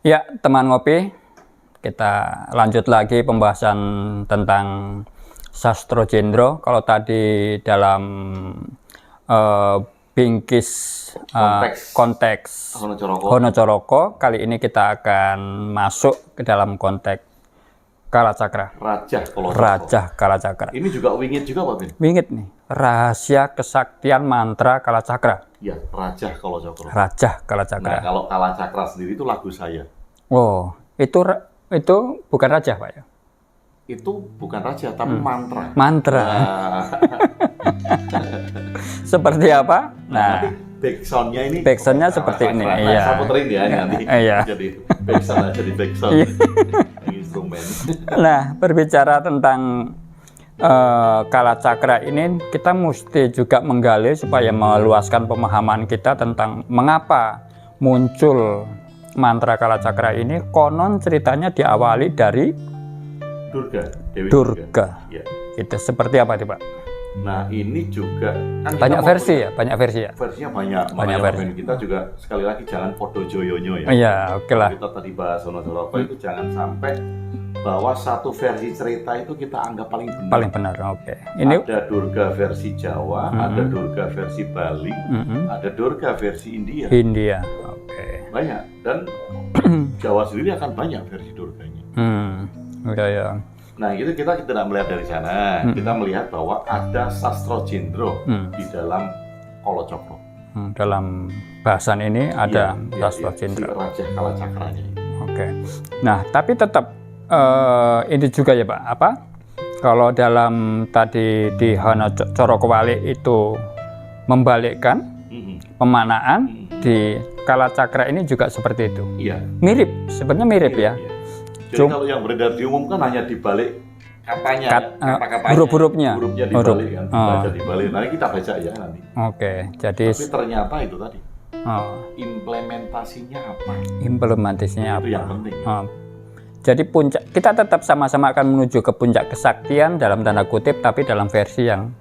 Ya, teman ngopi, kita lanjut lagi pembahasan tentang Sastro Jendro. Kalau tadi dalam bingkis konteks Honocoroko, kali ini kita akan masuk ke dalam konteks Kalacakra. Raja Kalacakra. Ini juga wingit juga Pak Bin? Wingit nih, rahasia kesaktian mantra Kalacakra. Ya, Raja Kalacakra. Raja Kalacakra. Nah, kalau Kalacakra sendiri itu lagu saya. Oh, itu bukan raja Pak ya? Itu bukan raja, tapi mantra. Mantra. Nah. Seperti apa? Nah, backsoundnya ini. Backsoundnya seperti ini. Nah, iya. Saya puterin ya nanti. Iya. Jadi backsound aja di backsound. Instrumen. Nah, berbicara tentang Kalacakra ini, kita mesti juga menggali supaya meluaskan pemahaman kita tentang mengapa muncul mantra Kalacakra ini. Konon ceritanya diawali dari Durga, Dewi Durga. Ya. Itu seperti apa Pak? Nah, ini juga kan banyak versi ya, banyak versi ya. Versinya banyak. Banyak versi. Kita juga sekali lagi jangan podo joyonyo ya. Iya, oke lah. Kita tadi bahas Honocoroko itu jangan sampai bahwa satu versi cerita itu kita anggap paling benar. Paling benar, oke. Ini ada Durga versi Jawa, ada Durga versi Bali, ada Durga versi India. India, oke. Banyak, dan Jawa sendiri akan banyak versi Durganya. Ya. Nah, itu kita tidak melihat dari sana. Kita melihat bahwa ada Sastro Jendro di dalam Kalacakra. Dalam bahasan ini ada Sastro si Jendro. Raja Kalacakranya. Oke. Nah, tapi tetap ini juga ya Pak, apa? Kalau dalam tadi di Honocoroko itu membalikkan pemanaan, di Kalacakra ini juga seperti itu. Iya. Mirip, sebenarnya mirip ya. Iya. Jadi kalau yang beredar diumumkan hanya dibalik katanya, kata-katanya, huruf-hurufnya. Hurufnya dibalik kan, baca dibalik. Nanti kita baca ya nanti. Oke, jadi. Tapi ternyata itu tadi. Implementasinya apa? Implementasinya apa? Itu yang penting. Jadi puncak, kita tetap sama-sama akan menuju ke puncak kesaktian dalam tanda kutip, tapi dalam versi yang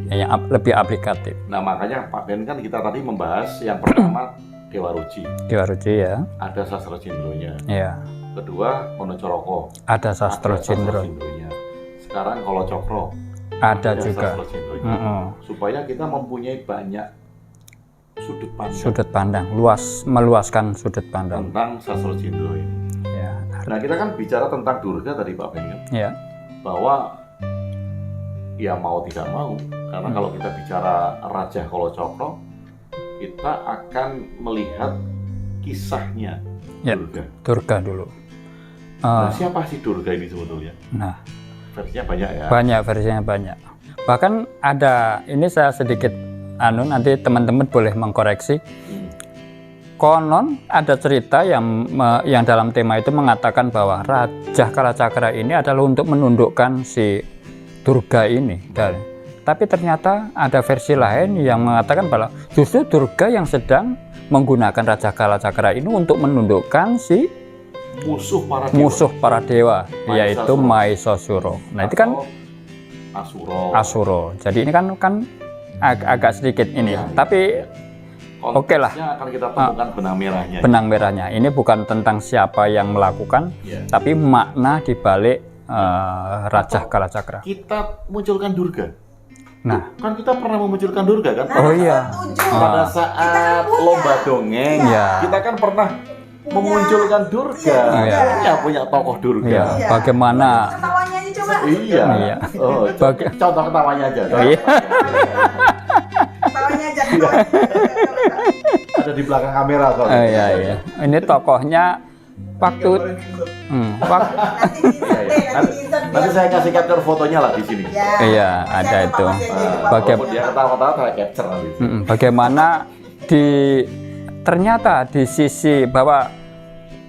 yang lebih aplikatif. Nah, makanya Pak Ben kan kita tadi membahas yang pertama Dewa Ruci. Dewa Ruci ya. Ada Sastro Jendronya. Iya. Kedua Honocoroko. Ada Sastro Jendro. Sekarang Kalacakra. Ada juga. Sastro Jendronya. Supaya kita mempunyai banyak sudut pandang, meluaskan sudut pandang tentang Sastro Jendro ini. Ya. Nah, kita kan bicara tentang Durga tadi Pak Ben kan? Ya. Bahwa ya mau tidak mau, karena kalau kita bicara Raja Kalacakra, kita akan melihat kisahnya Durga dulu. Nah, siapa sih Durga ini sebetulnya? Nah, versinya banyak ya. Versinya banyak. Bahkan ada, ini saya sedikit nanti teman-teman boleh mengkoreksi. Konon ada cerita yang dalam tema itu mengatakan bahwa Raja Kalacakra ini adalah untuk menundukkan si Durga ini. Tapi ternyata ada versi lain yang mengatakan bahwa justru Durga yang sedang menggunakan Raja Kalacakra ini untuk menundukkan si musuh para dewa, yaitu Mahesasura. Nah, itu kan Asura. Jadi ini kan agak sedikit ini, tapi oke lah. Akan kita temukan benang merahnya. Benang merahnya. Ini bukan tentang siapa yang melakukan, tapi makna di balik Raja Kalacakra. Kita munculkan Durga. Nah, kan kita pernah memunculkan Durga kan? Oh iya. Pada saat lomba dongeng, kita kan pernah memunculkan Durga. Punya tokoh Durga. Iya. Bagaimana? Ketawanya ini coba. Iya. Oh, contoh ketawanya aja. Ketawanya aja. Ada di belakang kamera soalnya. Iya. Ini tokohnya waktu nanti saya kasih capture fotonya lah di sini. Iya, ada itu. Bagaimana dia ketawa-ketawa saya capture nanti. Bagaimana ternyata di sisi bahwa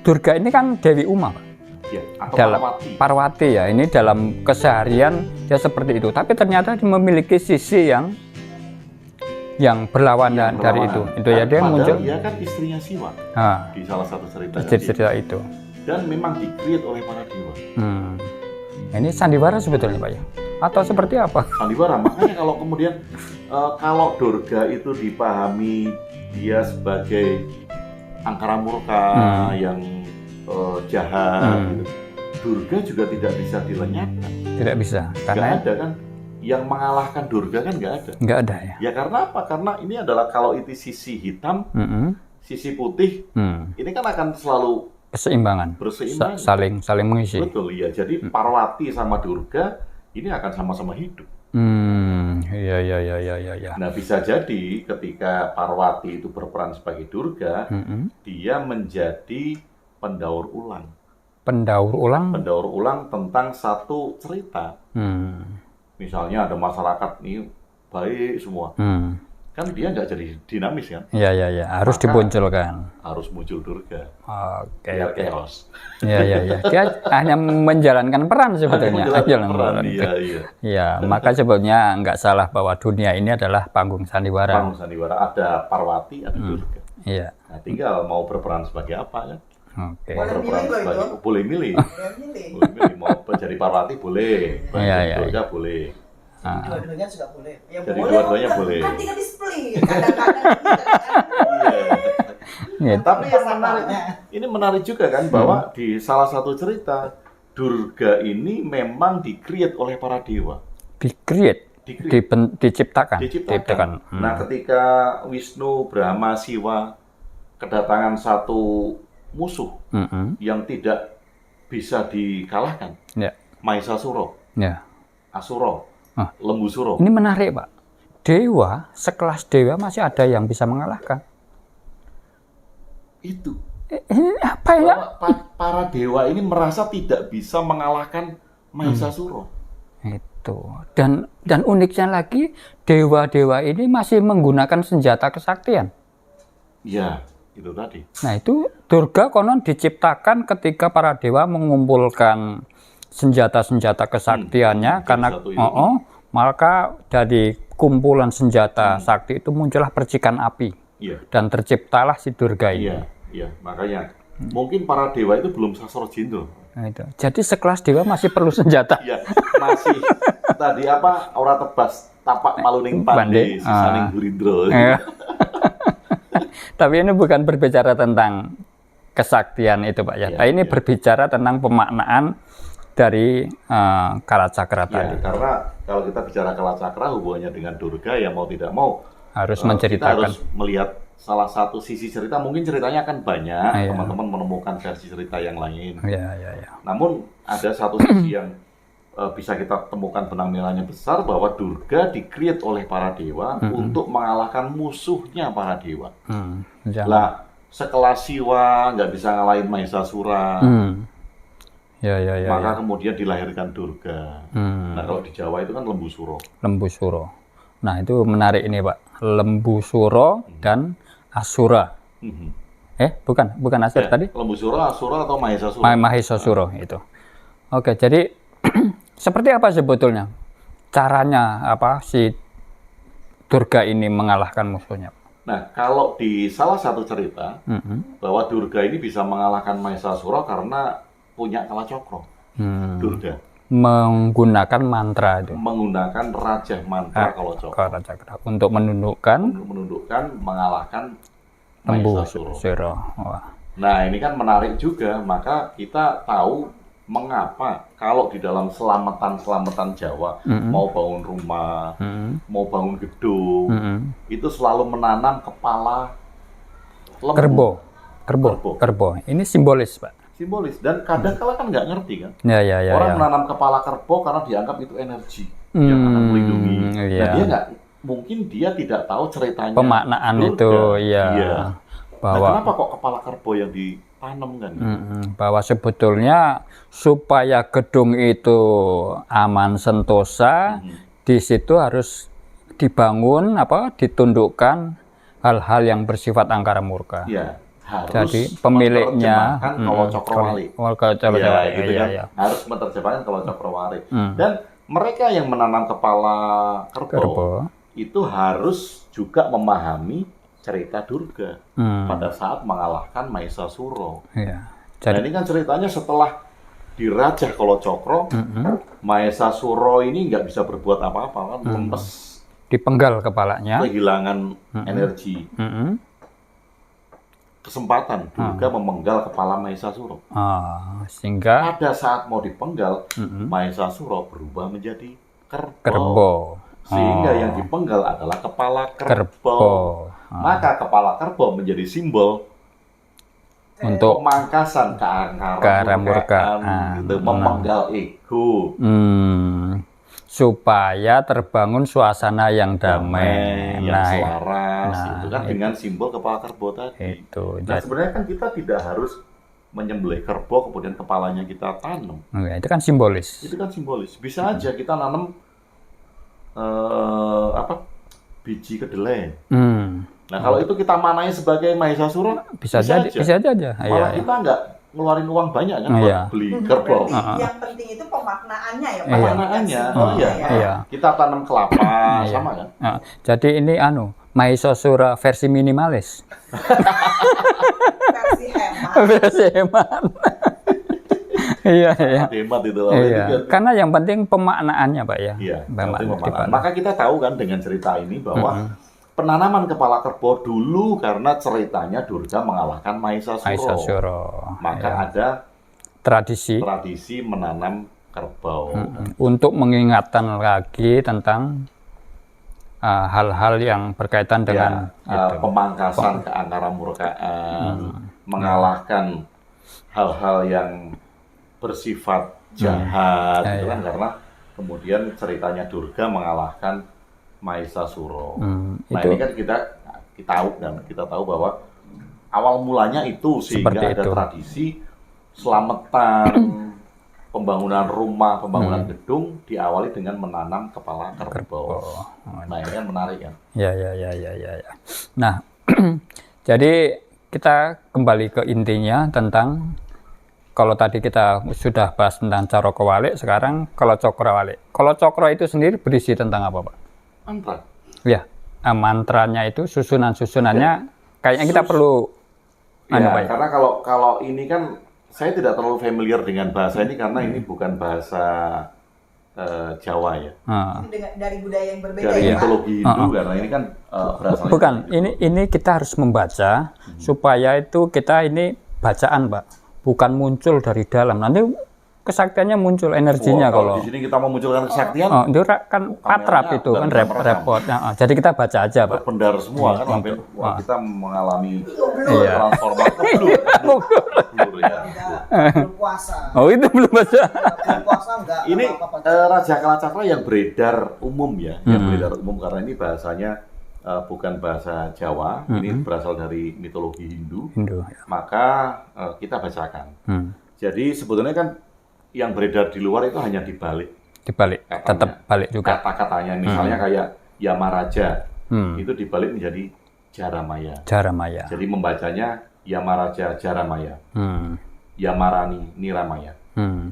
Durga ini kan Dewi Uma, dalam Parwati ya. Ini dalam keseharian dia seperti itu. Tapi ternyata dia memiliki sisi yang berlawanan dari itu. Itu ya dia muncul. Dia kan istrinya Siwa. Di salah satu cerita itu. Dan memang di-create oleh para dewa. Ini sandiwara sebetulnya Pak ya? Atau seperti apa? Sandiwara, makanya kalau kemudian kalau Durga itu dipahami dia sebagai angkara murka, yang jahat. Gitu. Durga juga tidak bisa dilenyapkan. Tidak bisa, karena nggak ada kan yang mengalahkan Durga kan nggak ada. Nggak ada ya. Ya karena apa? Karena ini adalah kalau itu sisi hitam, sisi putih, ini kan akan selalu berseimbangan, saling mengisi. Betul ya. Jadi Parwati sama Durga ini akan sama-sama hidup. Iya. Nah bisa jadi ketika Parwati itu berperan sebagai Durga, dia menjadi pendaur ulang. Pendaur ulang tentang satu cerita. Misalnya ada masyarakat nih baik semua. Kan dia nggak jadi dinamis kan? Iya. Harus dimunculkan. Harus muncul Durga. Oke. Biar chaos. Iya. Dia hanya menjalankan peran sebetulnya. Iya. Maka sebetulnya nggak salah bahwa dunia ini adalah panggung sandiwara. Panggung sandiwara. Ada Parwati, ada Durga. Iya. Nah, tinggal mau berperan sebagai apa kan? Oke. Boleh milih. Mau jadi Parwati boleh, Durga boleh. Dua-duanya juga boleh. Ya jadi boleh. Dua-duanya boleh. Kan tinggal di-split. Kadang-kadang. Tapi yang menarik, ini menarik juga kan bahwa di salah satu cerita Durga ini memang di-create oleh para dewa. Diciptakan. Nah, ketika Wisnu, Brahma, Siwa kedatangan satu musuh yang tidak bisa dikalahkan, Mahesasura, Asura, Lembu Suro. Ini menarik, Pak. Dewa, sekelas dewa masih ada yang bisa mengalahkan. Itu. Ini apa ya? Para dewa ini merasa tidak bisa mengalahkan Mahesasura. Itu. Dan uniknya lagi, dewa-dewa ini masih menggunakan senjata kesaktian. Ya. Itu tadi. Nah itu Durga konon diciptakan ketika para dewa mengumpulkan senjata-senjata kesaktiannya karena maka dari kumpulan senjata sakti itu muncullah percikan api dan terciptalah si Durga ini. Iya, makanya mungkin para dewa itu belum Sasro Jindro. Nah, itu. Jadi sekelas dewa masih perlu senjata. Iya, masih tadi apa ora tebas tapak maluning pande sisaning Gurindro. Tapi ini bukan berbicara tentang kesaktian itu, Pak ya. Ini berbicara tentang pemaknaan dari Kalacakra tadi. Karena kalau kita bicara Kalacakra hubungannya dengan Durga ya mau tidak mau harus menceritakan. Kita harus melihat salah satu sisi cerita. Mungkin ceritanya akan banyak, teman-teman menemukan versi cerita yang lain. Namun ada satu sisi yang bisa kita temukan benang merahnya besar bahwa Durga di-create oleh para dewa untuk mengalahkan musuhnya para dewa. Lah, sekelas Siwa nggak bisa ngalahin Mahesasura. Maka kemudian dilahirkan Durga. Nah, kalau di Jawa itu kan Lembu Suro. Lembu Suro. Nah, itu menarik ini, Pak. Lembu Suro dan Asura. Bukan Asura tadi? Lembu Suro, Asura atau Mahesasura? Mahesasura itu. Oke, jadi seperti apa sebetulnya caranya si Durga ini mengalahkan musuhnya? Nah, kalau di salah satu cerita bahwa Durga ini bisa mengalahkan Mahesasura karena punya kalacakra. Durga menggunakan mantra itu. Menggunakan Raja Mantra Kalacakra untuk menundukkan mengalahkan Lembu Mahesasura. Nah, ini kan menarik juga, maka kita tahu mengapa kalau di dalam selamatan Jawa mau bangun rumah, mau bangun gedung, itu selalu menanam kepala lembu. Kerbau. Ini simbolis, Pak. Simbolis dan kadang-kala kan nggak ngerti kan. Orang menanam kepala kerbau karena dianggap itu energi yang akan melindungi. Nah, dia nggak mungkin dia tidak tahu ceritanya. Pemaknaan itu, bahwa kenapa kok kepala kerbau yang ditanam kan? Bahwa sebetulnya supaya gedung itu aman sentosa, di situ harus dibangun ditundukkan hal-hal yang bersifat angkara murka. Harus jadi pemiliknya Kalacakrawali. Harus menerjemahkan Kalacakrawali. Dan mereka yang menanam kepala kerbau itu harus juga memahami cerita Durga pada saat mengalahkan Mahesasura. Jadi ini kan ceritanya setelah dirajah Kalacakra, Mahesasura ini nggak bisa berbuat apa-apa kan, lempes, dipenggal kepalanya, kehilangan energi. kesempatan Durga memenggal kepala Mahesasura. Sehingga pada saat mau dipenggal, Mahesasura berubah menjadi kerbau. Sehingga yang dipenggal adalah kepala kerbau. Maka kepala kerbau menjadi simbol untuk pemangkasan keangkaran murkaan, gitu, memenggal ego. Supaya terbangun suasana yang damai, yang selaras, itu kan dengan simbol kepala kerbau tadi. Nah, sebenarnya kan kita tidak harus menyembelih kerbau kemudian kepalanya kita tanam. Itu kan simbolis. Itu kan simbolis. Bisa aja kita nanam biji kedelai. Nah, kalau itu kita manai sebagai Mahesasura, bisa aja. Malah kita nggak ngeluarin uang banyak kan buat beli kerbau. Yang penting itu pemaknaannya ya, pemaknaannya. Kita tanam kelapa sama kan. Jadi ini Mahesasura versi minimalis. Versi hemat. Iya. Hemat itu. Karena yang penting pemaknaannya, Pak ya. Iya. Maka kita tahu kan dengan cerita ini bahwa penanaman kepala kerbau dulu karena ceritanya Durga mengalahkan Mahesasura. Maka ada tradisi menanam kerbau. Untuk mengingatkan lagi tentang hal-hal yang berkaitan dengan pemangkasan keangkaran murkaan, mengalahkan hal-hal yang bersifat jahat, itu kan karena kemudian ceritanya Durga mengalahkan Mahesasura. Nah, ini kan kita tahu bahwa awal mulanya itu sehingga ada tradisi selamatan pembangunan rumah, pembangunan gedung diawali dengan menanam kepala kerbau. Nah, ini kan menarik kan? Ya. Nah, jadi kita kembali ke intinya tentang kalau tadi kita sudah bahas tentang Carokowalik, sekarang kalau Cokrawalik. Kalau Cokro itu sendiri berisi tentang apa, Pak? Mantra. Ya, mantranya itu susunan-susunannya kayaknya kita perlu Pak. Karena kalau ini kan saya tidak terlalu familiar dengan bahasa ini karena ini bukan bahasa Jawa ya. Dari budaya yang berbeda. Dari mitologi Hindu karena ini kan berasal. Bukan, ini kita harus membaca supaya itu kita ini bacaan, Pak, bukan muncul dari dalam. Nanti kesaktiannya muncul energinya kalau di sini kita memunculkan kesaktian. Itu kan atrap itu kan repot. Jadi kita baca aja, Pak. Benar semua kan sampai kita mengalami transformasi belum puasa. Oh, itu belum baca. Puasa enggak. Ini Raja Kalacakra yang beredar umum ya, yang beredar umum karena ini bahasanya bukan bahasa Jawa, ini berasal dari mitologi Hindu. Maka kita bacakan. Jadi sebetulnya kan yang beredar di luar itu hanya dibalik, tetap balik juga kata-katanya. Misalnya kayak Yamaraja, itu dibalik menjadi Jaramaya. Jadi membacanya Yamaraja Jaramaya, Yamarani Niramaya,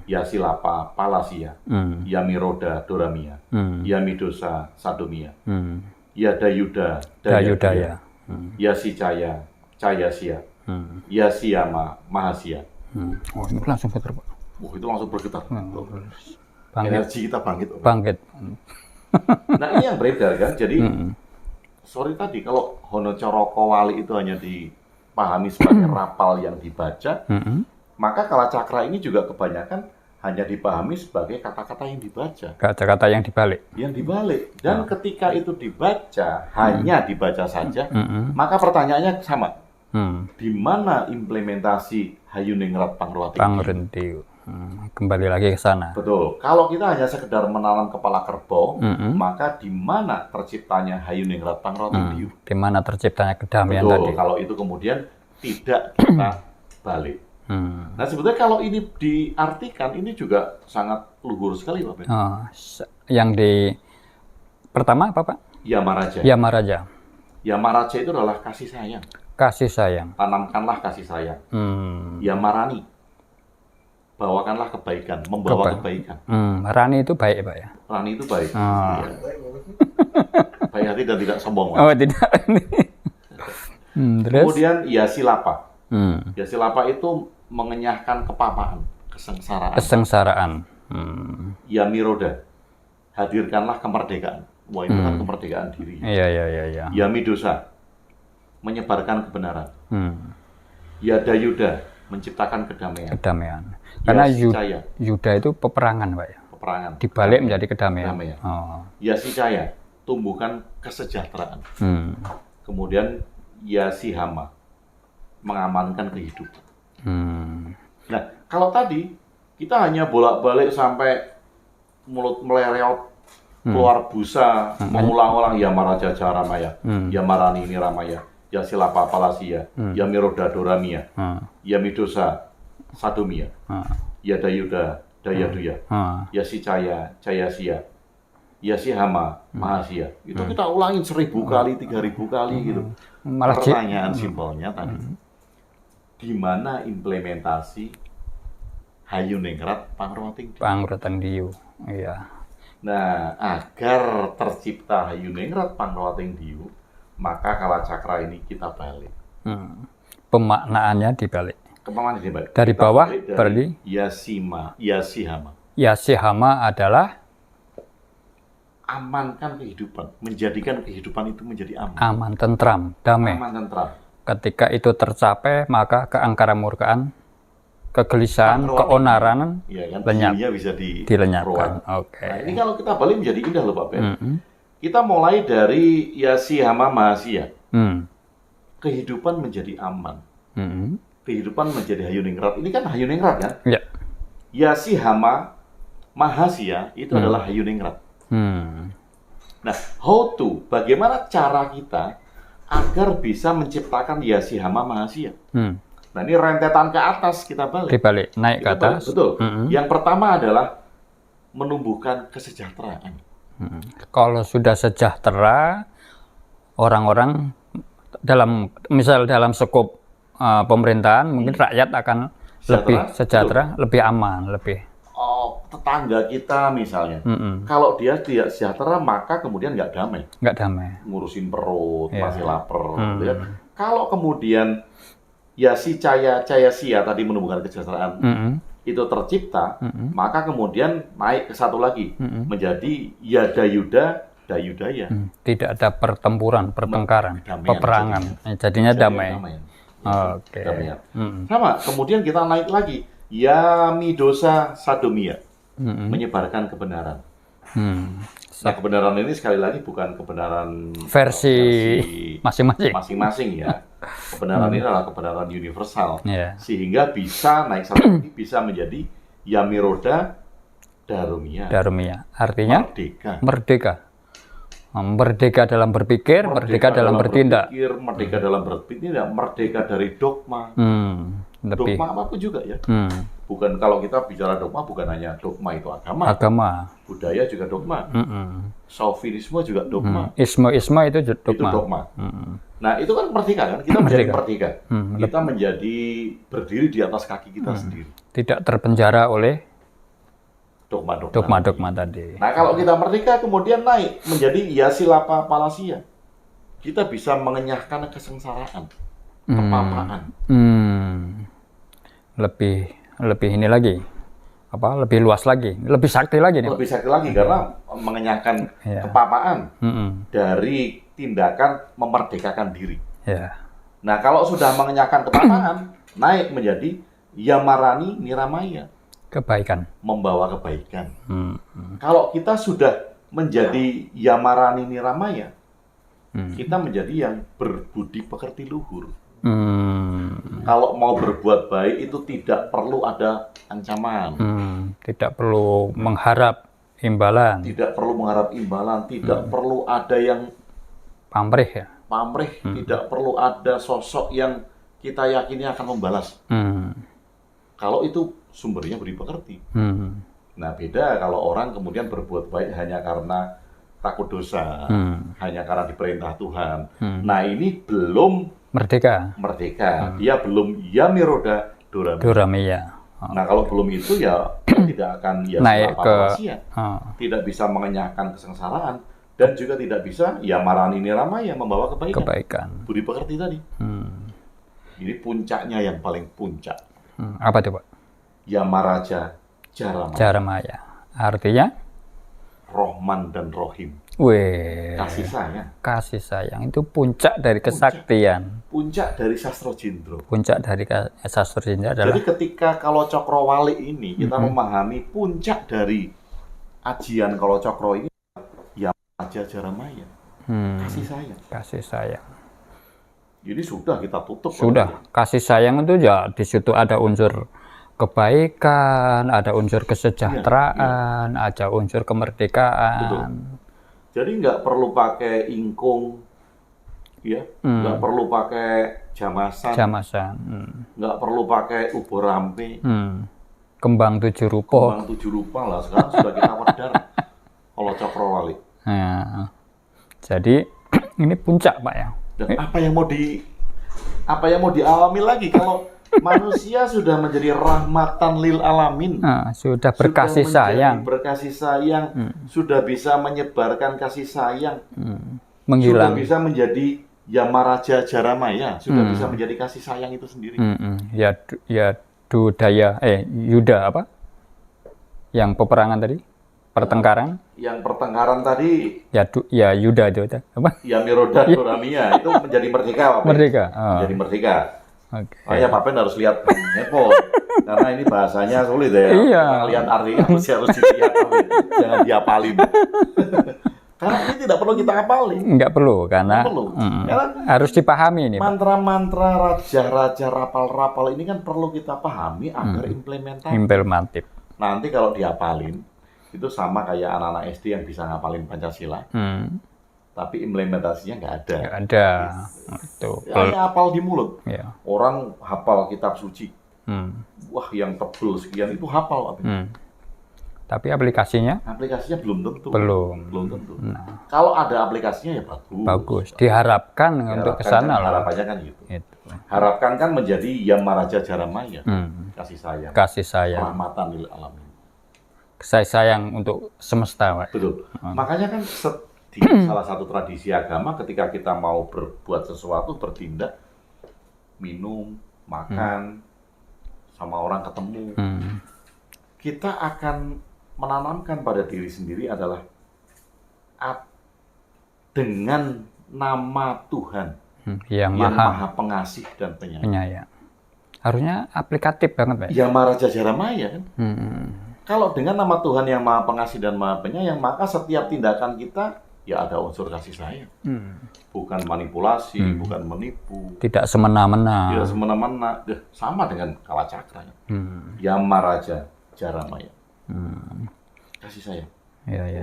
Yasilapa Palasia, Yamiroda Doramia, Yamidosa Sadomia, Yadayuda Dayudaya, Yasicaya Cayasya, Yasiyama Mahasia. Oh, ini langsung bergetar, Pak. Itu langsung bergetar. Energi kita bangkit. Nah, ini yang beredar kan. Jadi, sorry tadi, kalau Hono Carokowalik itu hanya dipahami sebagai rapal yang dibaca, maka Kalacakra ini juga kebanyakan hanya dipahami sebagai kata-kata yang dibaca. Kata-kata yang dibalik. Dan ketika itu dibaca, hanya dibaca saja, maka pertanyaannya sama. Di mana implementasi Hayuningrat Pangroti? Kembali lagi ke sana. Betul. Kalau kita hanya sekedar menanam kepala kerbau, maka di mana terciptanya Hayuningrat Pangroti? Di mana terciptanya kedamaian tadi? Kalau itu kemudian tidak kita balik. Nah, sebetulnya kalau ini diartikan, ini juga sangat luhur sekali, Pak. Yang pertama apa, Pak? Yamaraja itu adalah kasih sayang. Tanamkanlah kasih sayang. Yamarani, bawakanlah kebaikan, membawa kebaikan. Rani itu baik, Pak ya? Rani itu baik. Ya. Baik hati dan tidak sombong. Tidak. Terus? Kemudian Yasilapa. Yasilapa itu mengenyahkan kepapaan, kesengsaraan. Yamiroda, hadirkanlah kemerdekaan. Wah, itu kan kemerdekaan diri. Iya. Yamidosa, menyebarkan kebenaran. Yada Yuda menciptakan kedamaian. Kedamaian. Karena Caya, Yuda itu peperangan, Pak ya. peperangan. Dibalik menjadi kedamaian. Kedamaian. Oh. Caya, tumbuhkan kesejahteraan. Kemudian Hama, mengamankan kehidupan. Nah, kalau tadi kita hanya bolak-balik sampai mulut melereot, keluar busa, mengulang-ulang Yamaraja Jaramaya, Yamarani Niramaya, Yasilapa Palasia, Yamiroda Doramia, Yamidosa Sadomia, Yadayuda Dayaduya, Yasicaya Cayasya, Yasihama Mahasia. Itu kita ulangin 1000 kali, 3000 kali gitu. Malah pertanyaan simpelnya tadi, di mana implementasi Hayuningrat Pangruating? Pangruating Diyu, iya. Nah, agar tercipta Hayuningrat Pangruating Diyu, maka Kalacakra ini kita balik. Pemaknaannya dibalik. Kemana dibalik? Dari kita bawah dari berarti Yasihama. Yasihama adalah amankan kehidupan, menjadikan kehidupan itu menjadi aman. Aman, tentram, damai. Aman, tentram. Ketika itu tercapai, maka keangkara murkaan, kegelisahan, keonaran ya kan, lenyap, bisa dilenyapkan. Oke. Nah, ini kalau kita balik menjadi indah loh Pak Ben. Kita mulai dari Yasihama Mahasia. Kehidupan menjadi aman. Kehidupan menjadi Hayuningrat. Ini kan Hayuningrat kan? Ya. Yasihama Mahasia itu adalah Hayuningrat. Nah, how to, bagaimana cara kita agar bisa menciptakan Yasihama Mahasia? Nah, ini rentetan ke atas kita balik. Dibalik, naik ke atas. Betul. Yang pertama adalah menumbuhkan kesejahteraan. Kalau sudah sejahtera, orang-orang dalam skop pemerintahan, mungkin rakyat akan lebih sejahtera, lebih aman, lebih. Tetangga kita misalnya, kalau dia tidak sejahtera, maka kemudian nggak damai. Nggak damai. Ngurusin perut, masih lapar. Ya. Kalau kemudian Cayasya tadi menumbuhkan kesejahteraan, itu tercipta, maka kemudian naik ke satu lagi, menjadi Yadayuda Dayudaya. Tidak ada pertempuran, pertengkaran, peperangan. Jadinya damai. Oke. Sama, kemudian kita naik lagi, Yamidosa Sadomia, menyebarkan kebenaran. Nah, kebenaran ini sekali lagi bukan kebenaran versi masing-masing ya. Kebenaran ini adalah kebenaran universal, sehingga bisa naik satu lagi, bisa menjadi Yamiroda Darumia. Artinya merdeka. Merdeka dalam berpikir, merdeka dalam bertindak. Merdeka dalam bertindak, merdeka dari dogma. Dogma apapun juga ya. Bukan, kalau kita bicara dogma, bukan hanya dogma itu agama. Budaya juga dogma. Chauvinisme juga dogma. Isme itu dogma. Itu dogma. Nah, itu kan merdeka kan? Kita menjadi merdeka. Kita menjadi berdiri di atas kaki kita sendiri. Tidak terpenjara oleh dogma tadi. Nah, kalau kita merdeka kemudian naik menjadi Yasilapa Palasia, kita bisa mengenyahkan kesengsaraan, kepapaan. Lebih ini lagi, lebih luas lagi, lebih sakti lagi nih. Lebih sakti lagi karena mengenyahkan kepapaan dari tindakan memerdekakan diri. Nah, kalau sudah mengenyahkan kepapaan, naik menjadi Yamarani Niramaya. Kebaikan. Membawa kebaikan. Kalau kita sudah menjadi Yamarani Niramaya, kita menjadi yang berbudi pekerti luhur. Kalau mau berbuat baik itu tidak perlu ada ancaman. Tidak perlu mengharap imbalan. Tidak perlu mengharap imbalan. Tidak perlu ada yang pamrih ya. Tidak perlu ada sosok yang kita yakini akan membalas. Kalau itu sumbernya budi pekerti. Nah, beda kalau orang kemudian berbuat baik hanya karena takut dosa, hanya karena diperintah Tuhan. Nah, ini belum merdeka. Dia belum Yamiroda Doramia. Nah, kalau belum itu ya tidak akan naik ke tidak bisa mengenyahkan kesengsaraan dan juga tidak bisa Yamarani Niramaya membawa kebaikan. Budi pekerti tadi. Ini puncaknya yang paling puncak. Apa itu, Pak? Yamaraja Jaramaya. Artinya? Rohman dan Rohim. Weh. Kasih sayang itu puncak dari kesaktian. Puncak dari Sastro Jendro. Puncak dari Sastro Jendro adalah. Jadi ketika kalau Cokrawali ini kita memahami puncak dari ajian kalau Cokro ini ya aja Jaramaya. Kasih sayang. Kasih sayang. Jadi sudah kita tutup. Sudah. Kasih sayang itu ya di situ ada unsur kebaikan, ada unsur kesejahteraan, ada unsur kemerdekaan. Betul. Jadi nggak perlu pakai ingkung, ya, nggak perlu pakai jamasan, nggak perlu pakai ubur rampe, kembang 7 rupa. Kembang 7 rupa lah sekarang sudah kita wedar kalau Cokrawali. Nah, jadi ini puncak Pak ya. Dan apa yang mau dialami lagi kalau manusia sudah menjadi rahmatan lil alamin. Sudah berkasih sayang. Berkasih sayang, sudah bisa menyebarkan kasih sayang. Menghilang. Sudah bisa menjadi Yamaraja Jaramaya, sudah bisa menjadi kasih sayang itu sendiri. Yuda apa? Yang peperangan tadi? Pertengkaran? Yang pertengkaran tadi Yuda itu apa? Yamiroda Doramia itu menjadi merdeka, Pak. Merdeka. Menjadi merdeka. Okay. Ya Pak Pen harus lihat handphone karena ini bahasanya sulit ya. Iya. Lihat artinya harus dilihat, jangan dihafalin. Karena ini tidak perlu kita hafalin. Enggak perlu karena harus dipahami ini. Mantra-mantra raja-raja rapal-rapal ini kan perlu kita pahami agar implementatif. Nanti kalau dihafalin itu sama kayak anak-anak SD yang bisa ngapalin Pancasila. Tapi implementasinya nggak ada. Nggak ada. Itu. Hanya hafal di mulut. Ya. Orang hafal kitab suci. Wah, yang tebel sekian itu hafal. Tapi aplikasinya? Aplikasinya belum tentu. Belum tentu. Kalau ada aplikasinya ya bagus. Bagus. Diharapkan untuk ke sana lah. Harapannya kan gitu. Harapkan kan menjadi Yamaraja Jaramaya. Kasih sayang. Kasih sayang. Rahmatan lil alamin. Kasih sayang untuk semesta, Pak. Betul. Makanya kan di salah satu tradisi agama ketika kita mau berbuat sesuatu, bertindak, minum, makan, sama orang ketemu, kita akan menanamkan pada diri sendiri adalah dengan nama Tuhan yang maha pengasih dan penyayang. Harusnya aplikatif banget, Pak. Yamaraja Jaramaya kan. Kalau dengan nama Tuhan yang maha pengasih dan maha penyayang, maka setiap tindakan kita ya ada unsur kasih sayang. Bukan manipulasi, bukan menipu. Tidak semena-mena. Tidak semena-mena. Sama dengan Kalacakra. Yamaraja Jaramaya. Kasih sayang.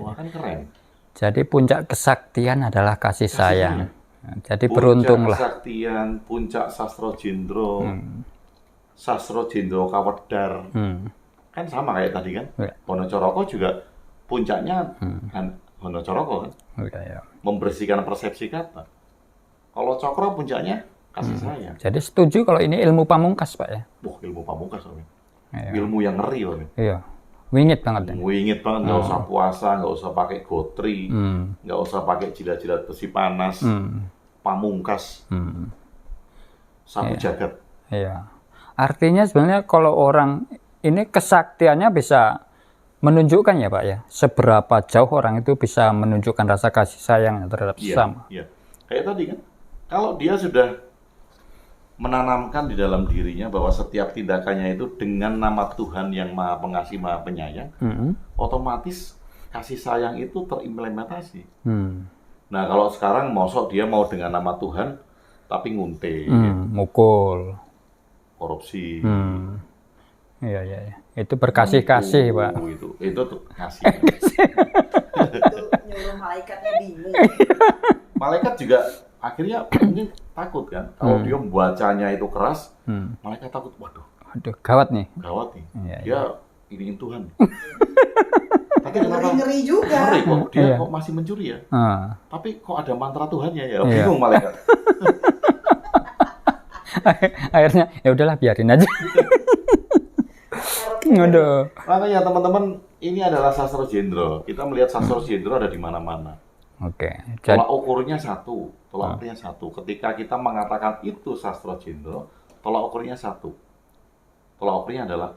Wah, kan keren. Jadi puncak kesaktian adalah kasih sayang. Jadi beruntunglah. Puncak kesaktian, puncak Sastro Jendro. Sastro Jendro Kawedar. Kan sama kayak tadi kan. Wonocoroko juga puncaknya kan Wonocoroko kan. Membersihkan persepsi kata. Kalau Cokro puncaknya kasih sayang. Jadi setuju kalau ini ilmu pamungkas, Pak ya? Ilmu pamungkas, Pak. Ilmu yang ngeri, Pak. Iya. Wingit banget. Wingit banget, nggak usah puasa, nggak usah pakai gotri, nggak usah pakai jilat-jilat besi panas, pamungkas, sapu jagat. Iya. Artinya sebenarnya kalau orang ini kesaktiannya bisa menunjukkan ya Pak ya, seberapa jauh orang itu bisa menunjukkan rasa kasih sayang terhadap sesama. Iya. Kayak tadi kan, kalau dia sudah menanamkan di dalam dirinya bahwa setiap tindakannya itu dengan nama Tuhan yang maha pengasih, maha penyayang, otomatis kasih sayang itu terimplementasi. Nah kalau sekarang mosok dia mau dengan nama Tuhan, tapi nguntit, mukul, korupsi. Iya. Itu berkasih-kasih, Pak. Itu tuh kasih. Itu nyuruh malaikatnya bingung. Malaikat juga akhirnya mungkin takut kan. Kalau dia membacanya itu keras, malaikat takut. Waduh, gawat nih. Gawat nih. Dia iniin Tuhan. Tapi ngeri juga. Ngeri kok. Dia kok masih mencuri ya. Tapi kok ada mantra Tuhannya ya. Bingung malaikat. Akhirnya ya udahlah biarin aja. Makanya teman-teman, ini adalah Sastro Jendro. Kita melihat Sastro Jendro ada di mana-mana. Tolak ukurnya satu. Ketika kita mengatakan itu Sastro Jendro, tolak ukurnya satu. Tolak ukurnya adalah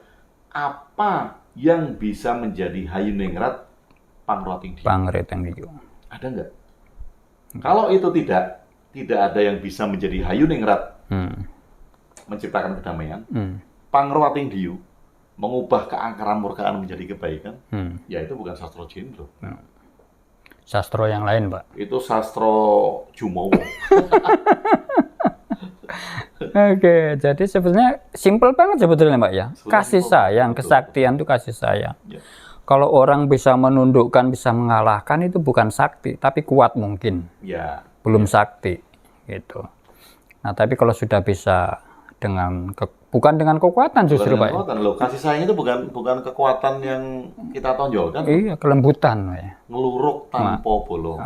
apa yang bisa menjadi Hayuningrat Pangruating Dio. Ada nggak? Kalau itu tidak ada yang bisa menjadi hayuningrat, menciptakan kedamaian, pangrawating diyu, mengubah keangkaran murkaan menjadi kebaikan, ya itu bukan sastra Jendro. Sastra yang lain, Pak. Itu sastra Jumowo. Oke, jadi sebetulnya simpel banget sebetulnya, Pak ya. Sebetulnya Kasih simple, sayang, betul. kesaktian itu kasih sayang. Ya. Kalau orang bisa menundukkan, bisa mengalahkan itu bukan sakti, tapi kuat mungkin. Ya. Belum sakti gitu. Nah, tapi kalau sudah bisa bukan dengan kekuatan justru, Pak. Kekuatan loh. Kasih sayang itu bukan kekuatan yang kita tonjolkan. Iya, kelembutan, Pak ya. Ngeluruk tanpa bolong,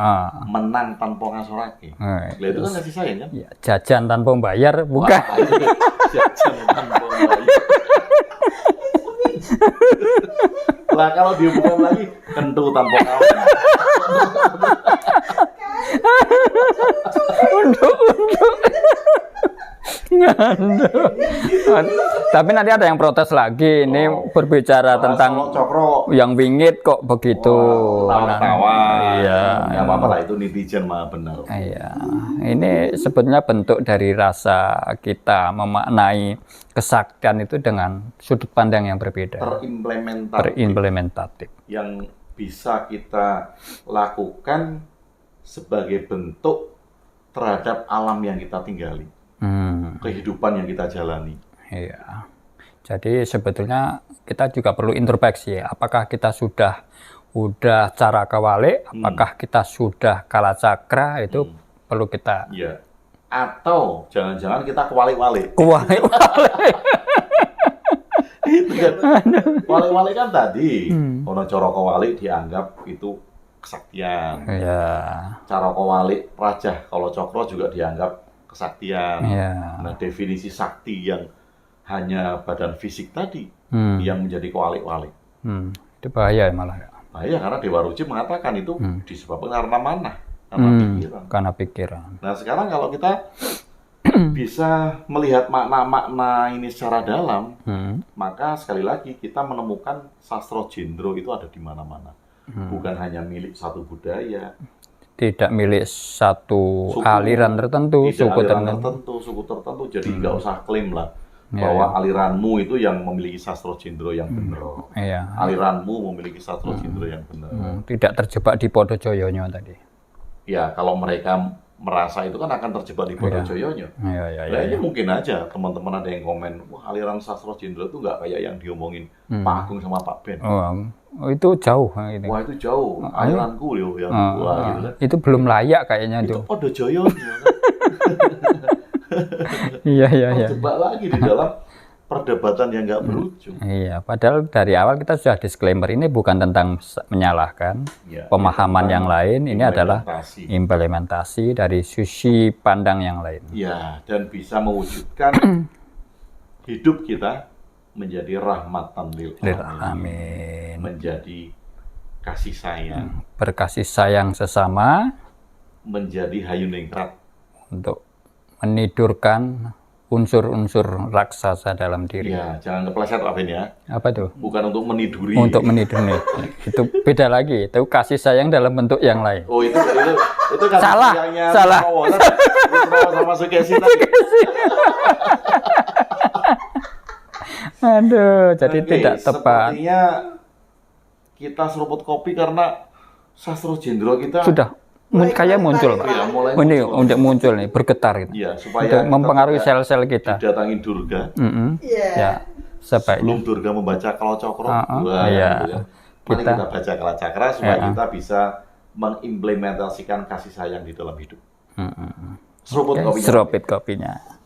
menang tanpa ngasorake. Lah itu kan kasih sayang kan? Ya, jajan tanpa bayar bukan. Wah, itu jajan tanpa bayar. Lah kalau dihubungkan lagi kentu tanpa kawan. Tapi nanti ada yang protes lagi. Ini berbicara tentang Cokro yang wingit kok begitu. tawa. Iya. Ya apa lah itu netizen mah benar. Iya. Ini sebetulnya bentuk dari rasa kita memaknai kesaktian itu dengan sudut pandang yang berbeda. Terimplementatif. Yang bisa kita lakukan sebagai bentuk terhadap alam yang kita tinggali. Kehidupan yang kita jalani. Iya. Jadi sebetulnya kita juga perlu introspeksi. Apakah kita sudah caraka walik? Apakah kita sudah kalacakra? Itu perlu kita. Iya. Atau jangan-jangan kita kewalik-walik. Kewalik-walik. Itu kan. Walik-walik kan tadi. Ono Caraka walik dianggap itu kesaktian. Iya. Caraka walik rajah kalau Cokro juga dianggap kesaktian. Iya. Nah, definisi sakti yang hanya badan fisik tadi yang menjadi kewalik-walik. Itu bahaya malah. Bahaya karena Dewa Ruci mengatakan itu disebabkan karena manah, karena pikiran. Nah, sekarang kalau kita bisa melihat makna-makna ini secara dalam, maka sekali lagi kita menemukan sastra Jendro itu ada di mana-mana. Bukan hanya milik satu budaya, tidak milik satu aliran tertentu, suku tertentu. Jadi nggak usah klaim lah bahwa aliranmu itu yang memiliki sastra Jendro yang benar. Aliranmu memiliki sastra Jendro yang benar. Tidak terjebak di Podojoyonya tadi. Ya, kalau mereka merasa itu kan akan terjebak di Podojoyonya. Nah, ini mungkin aja teman-teman ada yang komen, wah aliran sastra Jendro itu nggak kayak yang diomongin Pak Agung sama Pak Ben. Oh, itu jauh. Wah, itu jauh. Aliranku loh yang gitu kan. Itu belum layak kayaknya itu. Itu Podojoyonya. Iya. Terjebak lagi di dalam perdebatan yang nggak berujung. Iya, padahal dari awal kita sudah disclaimer ini bukan tentang menyalahkan pemahaman yang lain, ini adalah implementasi dari sisi pandang yang lain. Ya, dan bisa mewujudkan hidup kita menjadi rahmatan lil alamin, menjadi kasih sayang, berkasih sayang sesama, menjadi hayuningrat untuk menidurkan unsur-unsur raksasa dalam diri. Ya, jangan kepleset Pak Ben ya. Apa itu? Bukan untuk meniduri. Untuk meniduri. Itu beda lagi. Itu kasih sayang dalam bentuk yang lain. Oh, itu kan salah. Sama Sukesi tadi. Aduh, jadi tidak tepat. Sepertinya kita seruput kopi karena sastra Jendro kita sudah kayak muncul, Pak. Ya, ini untuk muncul nih, bergetar itu. Ya, supaya untuk mempengaruhi sel-sel kita. Didatangi Durga. Ya, sebaiknya. Sebelum Durga membaca Kalacakra, kita baca Kalacakra supaya kita bisa mengimplementasikan kasih sayang di dalam hidup. Seruput kopinya.